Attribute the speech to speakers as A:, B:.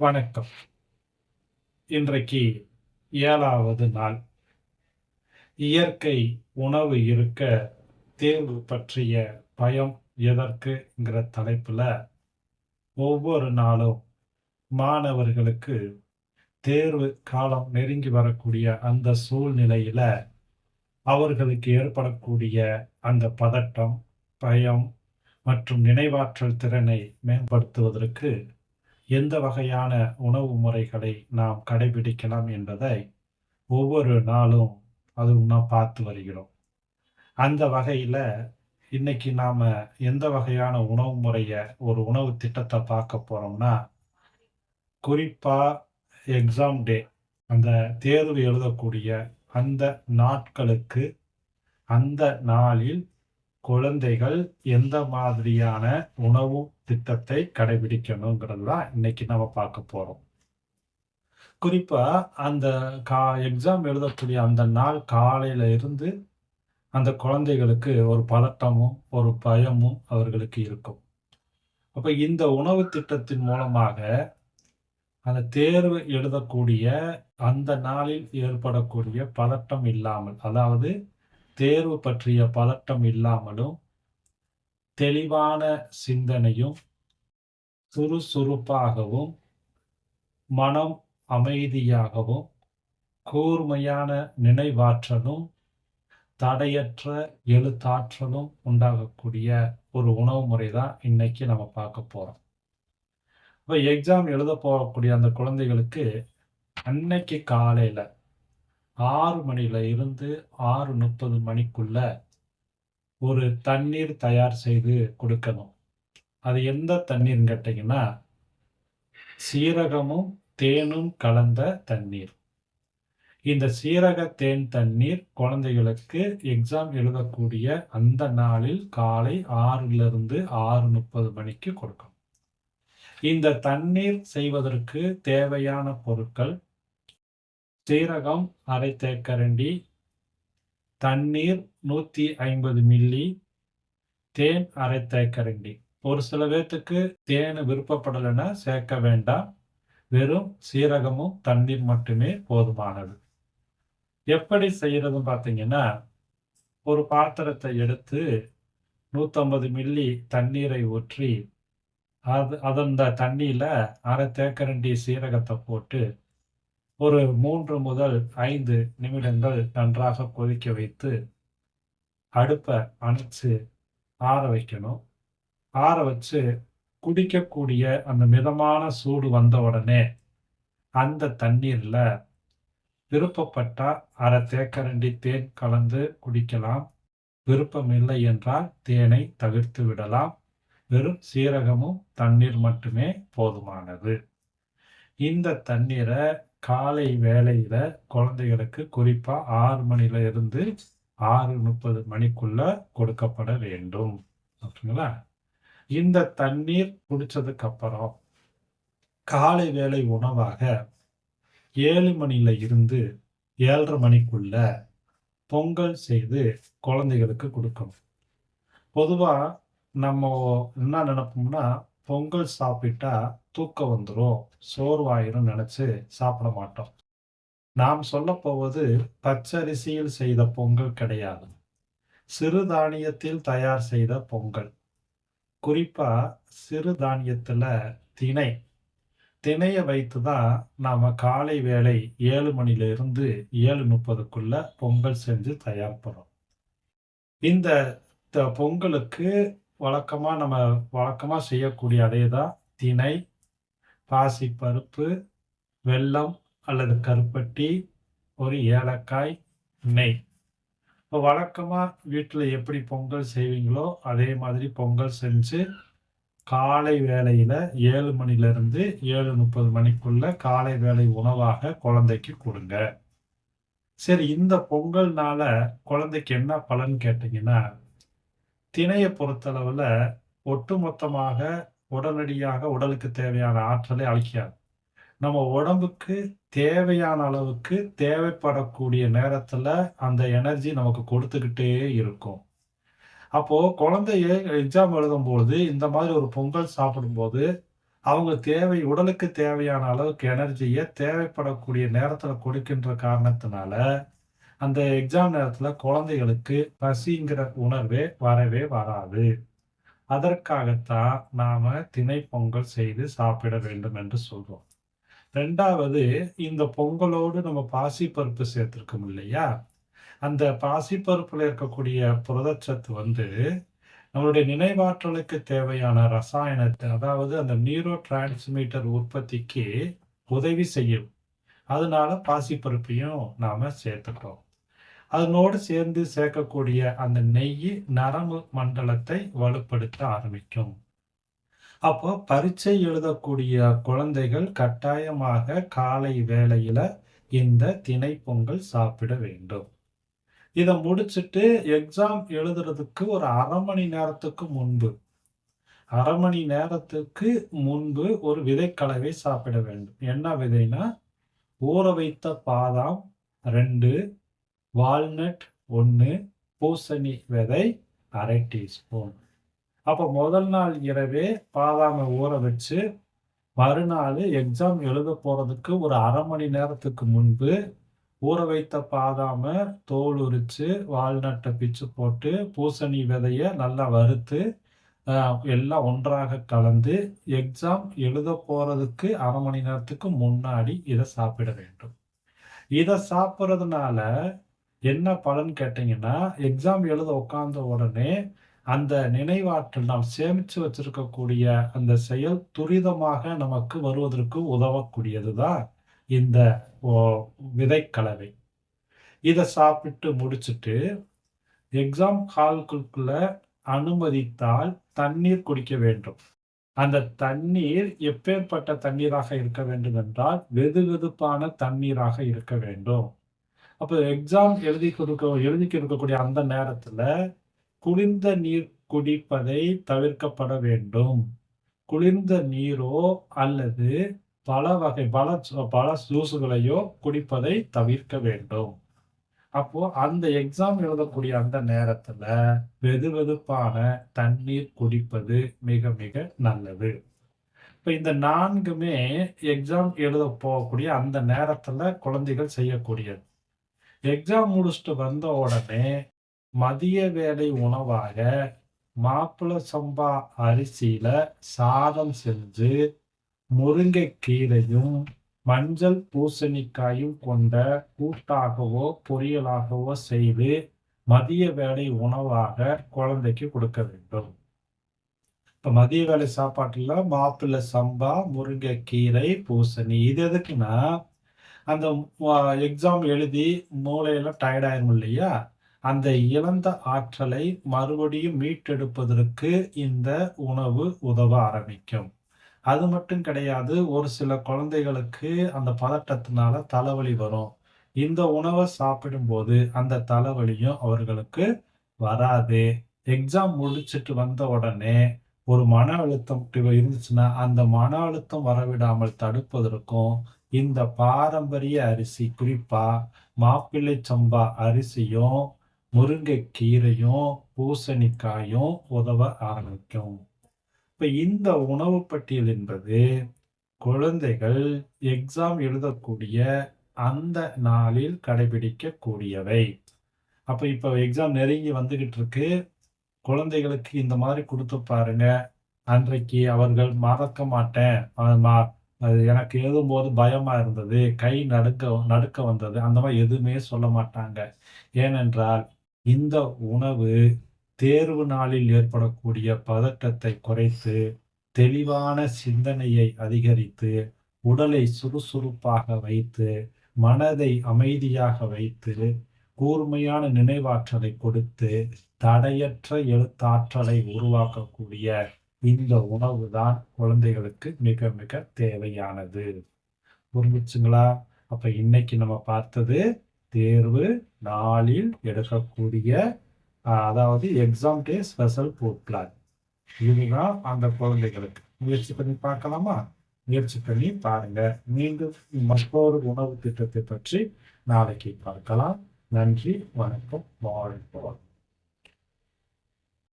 A: வணக்கம். இன்றைக்கு 7வது நாள். இயற்கை உணவு இருக்க தேர்வு பற்றிய பயம் எதற்குங்கிற தலைப்புல ஒவ்வொரு நாளும் மாணவர்களுக்கு தேர்வு காலம் நெருங்கி வரக்கூடிய அந்த சூழ்நிலையில அவர்களுக்கு ஏற்படக்கூடிய அந்த பதட்டம், பயம் மற்றும் நினைவாற்றல் திறனை மேம்படுத்துவதற்கு எந்த வகையான உணவு முறைகளை நாம் கடைபிடிக்கலாம் என்பதை ஒவ்வொரு நாளும் நாம் பார்த்து வருகிறோம். அந்த வகையில இன்னைக்கு நாம எந்த வகையான உணவு முறைய ஒரு உணவு திட்டத்தை பார்க்க போறோம்னா, குறிப்பா எக்ஸாம் டே அந்த தேர்வு எழுதக்கூடிய அந்த நாட்களுக்கு, அந்த நாளில் குழந்தைகள் எந்த மாதிரியான உணவு திட்டத்தை கடைபிடிக்கணுங்கிறது தான் இன்னைக்கு நம்ம பார்க்க போறோம். குறிப்பா அந்த எக்ஸாம் எழுதக்கூடிய அந்த நாள் காலையில இருந்து அந்த குழந்தைகளுக்கு ஒரு பதட்டமும், ஒரு பயமும் அவர்களுக்கு இருக்கும். அப்ப இந்த உணவு திட்டத்தின் மூலமாக அந்த தேர்வு எழுதக்கூடிய அந்த நாளில் ஏற்படக்கூடிய பதட்டம் இல்லாமல், அதாவது தேர்வு பற்றிய பதட்டம் இல்லாமலும், தெளிவான சிந்தனையும், சுறுசுறுப்பாகவும், மனம் அமைதியாகவும், கூர்மையான நினைவாற்றலும், தடையற்ற எழுத்தாற்றலும் உண்டாகக்கூடிய ஒரு உணவு முறை தான் இன்னைக்கு நம்ம பார்க்க போறோம். இப்போ எக்ஸாம் எழுத போகக்கூடிய அந்த குழந்தைகளுக்கு அன்னைக்கு காலையில 6 மணியில இருந்து 6:30 மணிக்குள்ள ஒரு தண்ணீர் தயார் செய்து கொடுக்கணும். அது எந்த தண்ணீர்ன்னு கேட்டீங்கன்னா, சீரகமும் தேனும் கலந்த தண்ணீர். இந்த சீரக தேன் தண்ணீர் குழந்தைகளுக்கு எக்ஸாம் எழுதக்கூடிய அந்த நாளில் காலை 6லிருந்து 6:30 மணிக்கு கொடுக்கணும். இந்த தண்ணீர் செய்வதற்கு தேவையான பொருட்கள்: சீரகம் அரை தேக்கரண்டி, தண்ணீர் 150 மில்லி, தேன் அரை தேக்கரண்டி. ஒரு சில பேர்த்துக்கு தேன் விருப்பப்படலைன்னா சேர்க்க வேண்டாம். வெறும் சீரகமும் தண்ணீர் மட்டுமே போதுமானது. எப்படி செய்யறதுன்னு பார்த்தீங்கன்னா, ஒரு பாத்திரத்தை எடுத்து 150 மில்லி தண்ணீரை ஊற்றி அந்த தண்ணியில அரை தேக்கரண்டி சீரகத்தை போட்டு ஒரு 3 முதல் 5 நிமிடங்கள் நன்றாக கொதிக்க வைத்து அடுப்பை அணைச்சு ஆற வைக்கணும். ஆற வச்சு குடிக்கக்கூடிய அந்த மிதமான சூடு வந்த உடனே அந்த தண்ணீர்ல விருப்பப்பட்டா அரை தேக்கரண்டி தேன் கலந்து குடிக்கலாம். விருப்பம் இல்லை என்றால் தேனை தவிர்த்து விடலாம். வெறும் சீரகமும் தண்ணீர் மட்டுமே போதுமானது. இந்த தண்ணீரை காலை வேளையில குழந்தைகளுக்கு குறிப்பா 6 மணில இருந்து 6:30 மணிக்குள்ள கொடுக்கப்பட வேண்டும். ஓகேங்களா? இந்த தண்ணீர் குடிச்சதுக்கு அப்புறம் காலை வேளை உணவாக 7 மணில இருந்து 7:30 மணிக்குள்ள பொங்கல் செய்து குழந்தைகளுக்கு கொடுக்கணும். பொதுவா நம்ம என்ன நினைப்போம்னா, பொங்கல் சாப்பிட்டா தூக்கம் வந்துரும், சோர்வாயிரும் நினைச்சு சாப்பிட மாட்டோம். நாம் சொல்லப் போவது பச்சரிசியில் செய்த பொங்கல் கிடையாது. சிறுதானியத்தில் தயார் செய்த பொங்கல். குறிப்பா சிறுதானியத்துல திணை. திணைய வைத்து தான் நாம காலை வேளை 7 மணில இருந்து 7:30க்குள்ள பொங்கல் செஞ்சு தயார் பண்ணோம். இந்த பொங்கலுக்கு வழக்கமா செய்யக்கூடிய அதே தான் திணை, பாசிப்பருப்பு, வெல்லம் அல்லது கருப்பட்டி, ஒரு ஏலக்காய், நெய். இப்போ வழக்கமா வீட்டில் எப்படி பொங்கல் செய்வீங்களோ அதே மாதிரி பொங்கல் செஞ்சு காலை வேளையில 7 மணிலிருந்து 7:30 மணிக்குள்ள காலை வேளை உணவாக குழந்தைக்கு கொடுங்க. சரி, இந்த பொங்கல்னால குழந்தைக்கு என்ன பலன் கேட்டீங்கன்னா, திணையை பொறுத்தளவுல ஒட்டுமொத்தமாக உடனடியாக உடலுக்கு தேவையான ஆற்றலை அளிக்காது. நம்ம உடம்புக்கு தேவையான அளவுக்கு தேவைப்படக்கூடிய நேரத்துல அந்த எனர்ஜி நமக்கு கொடுத்துக்கிட்டே இருக்கும். அப்போ குழந்தைய எக்ஸாம் எழுதும்பொழுது இந்த மாதிரி ஒரு பொங்கல் சாப்பிடும்போது அவங்க உடலுக்கு தேவையான அளவுக்கு எனர்ஜிய தேவைப்படக்கூடிய நேரத்துல கொடுக்கின்ற காரணத்தினால, அந்த எக்ஸாம் நேரத்துல குழந்தைகளுக்கு பசிங்கிற உணர்வே வரவே வராது. அதற்காகத்தான் நாம திணை பொங்கல் செய்து சாப்பிட வேண்டும் என்று சொல்றோம். 2வது இந்த பொங்கலோடு நம்ம பாசிப்பருப்பு சேர்த்திருக்கோம் இல்லையா? அந்த பாசிப்பருப்புல இருக்கக்கூடிய புரதச்சத்து நம்மளுடைய நினைவாற்றலுக்கு தேவையான ரசாயனத்த அதாவது அந்த நியூரோ டிரான்ஸ்மிட்டர் உற்பத்திக்கு உதவி செய்யும். அதனால பாசிப்பருப்பையும் நாம சேர்த்துக்கிறோம். அதனோடு சேர்ந்து சேர்க்கக்கூடிய அந்த நெய் நரம்பு மண்டலத்தை வலுப்படுத்த ஆரம்பிக்கும். அப்போ பரீட்சை எழுதக்கூடிய குழந்தைகள் கட்டாயமாக காலை வேளையில இந்த திணை பொங்கல் சாப்பிட வேண்டும். இத முடிச்சுட்டு எக்ஸாம் எழுதுறதுக்கு ஒரு 1/2 மணி நேரத்துக்கு முன்பு 1/2 மணி நேரத்துக்கு முன்பு ஒரு விதைக்கலவை சாப்பிட வேண்டும். என்ன விதைனா, ஊற வைத்த பாதாம் 2, வால்நட் 1, பூசணி விதை 1/2 டீஸ்பூன். அப்ப முதல் நாள் இரவே பாதாம ஊற வச்சு, மறுநாள் எக்ஸாம் எழுத போறதுக்கு ஒரு 1/2 மணி நேரத்துக்கு முன்பு ஊற வைத்த பாதாம தோல் உரிச்சு, வால்நட்ட பிச்சு போட்டு, பூசணி விதைய நல்லா வறுத்து, எல்லாம் ஒன்றாக கலந்து, எக்ஸாம் எழுத போறதுக்கு 1/2 மணி நேரத்துக்கு முன்னாடி இத சாப்பிட வேண்டும். இத சாப்பிடுறதுனால என்ன பலன் கேட்டீங்கன்னா, எக்ஸாம் எழுத உட்கார்ந்த உடனே அந்த நினைவாற்றல் நாம் சேமிச்சு வச்சிருக்கக்கூடிய அந்த செயல் துரிதமாக நமக்கு வருவதற்கு உதவக்கூடியது தான் இந்த விதைக்கலவை. இத சாப்பிட்டு முடிச்சுட்டு எக்ஸாம் ஹாலுக்குள்ள அனுமதித்தால் தண்ணீர் குடிக்க வேண்டும். அந்த தண்ணீர் எப்பேற்பட்ட தண்ணீராக இருக்க வேண்டும் என்றால், வெதுவெதுப்பான தண்ணீராக இருக்க வேண்டும். அப்ப எக்ஸாம் எழுதிக்கு இருக்கக்கூடிய அந்த நேரத்துல குளிர்ந்த நீர் குடிப்பதை தவிர்க்கப்பட வேண்டும். குளிர்ந்த நீரோ அல்லது பல ஜூஸுகளையோ குடிப்பதை தவிர்க்க வேண்டும். அப்போ அந்த எக்ஸாம் எழுதக்கூடிய அந்த நேரத்துல வெதுவெதுப்பான தண்ணீர் குடிப்பது மிக மிக நல்லது. இப்ப இந்த 4மே எக்ஸாம் எழுத போகக்கூடிய அந்த நேரத்துல குழந்தைகள் செய்யக்கூடியது. எக்ஸாம் முடிச்சுட்டு வந்த உடனே மதிய வேளை உணவாக மாப்பிள சம்பா அரிசியில சாதம் செஞ்சு முருங்கைக்கீரையும் மஞ்சள் பூசணிக்காயும் கொண்ட கூட்டாகவோ பொரியலாகவோ செய்து மதிய வேளை உணவாக குழந்தைக்கு கொடுக்க வேண்டும். இப்ப மதிய வேளை சாப்பாட்டுல மாப்பிள்ளை சம்பா, முருங்கைக்கீரை, பூசணி இது எதுக்குன்னா, அந்த எக்ஸாம் எழுதி மூளையெல்லாம் டயர்ட் ஆயிரும் இல்லையா? அந்த இழந்த ஆற்றலை மறுபடியும் மீட்டெடுப்பதற்கு இந்த உணவு உதவ ஆரம்பிக்கும். அது மட்டும் கிடையாது. ஒரு சில குழந்தைகளுக்கு அந்த பதட்டத்தினால தலைவலி வரும். இந்த உணவை சாப்பிடும்போது அந்த தலைவலியும் அவர்களுக்கு வராது. எக்ஸாம் முடிச்சுட்டு வந்த உடனே ஒரு மன அழுத்தம் இருந்துச்சுன்னா, அந்த மன அழுத்தம் வரவிடாமல் தடுப்பதற்கும் இந்த பாரம்பரிய அரிசி குறிப்பா மாப்பிள்ளை சம்பா அரிசியும், முருங்கைக்கீரையும், பூசணிக்காயும் உதவ ஆரம்பிக்கும். இப்ப இந்த உணவு பட்டியல் என்பது குழந்தைகள் எக்ஸாம் எழுதக்கூடிய அந்த நாளில் கடைபிடிக்கக்கூடியவை. அப்ப இப்ப எக்ஸாம் நெருங்கி வந்துகிட்டு இருக்கு. குழந்தைகளுக்கு இந்த மாதிரி கொடுத்து பாருங்க. அன்றைக்கு அவர்கள் மறக்க மாட்டேன். அது எனக்கு எழுதும்போது பயமா இருந்தது. கை நடுக்க வந்தது. அந்த மாதிரி எதுவுமே சொல்ல மாட்டாங்க. ஏனென்றால் இந்த உணவு தேர்வு நாளில் ஏற்படக்கூடிய பதட்டத்தை குறைத்து, தெளிவான சிந்தனையை அதிகரித்து, உடலை சுறுசுறுப்பாக வைத்து, மனதை அமைதியாக வைத்து, கூர்மையான நினைவாற்றலை கொடுத்து, தடையற்ற எழுத்தாற்றலை உருவாக்கக்கூடிய இந்த உணவு தான் குழந்தைகளுக்கு மிக மிக தேவையானது. புரிஞ்சுச்சுங்களா? அப்ப இன்னைக்கு நம்ம பார்த்தது தேர்வு நாளில் எடுக்கக்கூடிய அதாவது exam day special food plan. இதுதான் அந்த குழந்தைகளுக்கு. முயற்சி பண்ணி பார்க்கலாமா? முயற்சி பண்ணி பாருங்க. மீண்டும் மற்றொரு உணவு திட்டத்தை பற்றி நாளைக்கு பார்க்கலாம். நன்றி, வணக்கம், வாழ்க.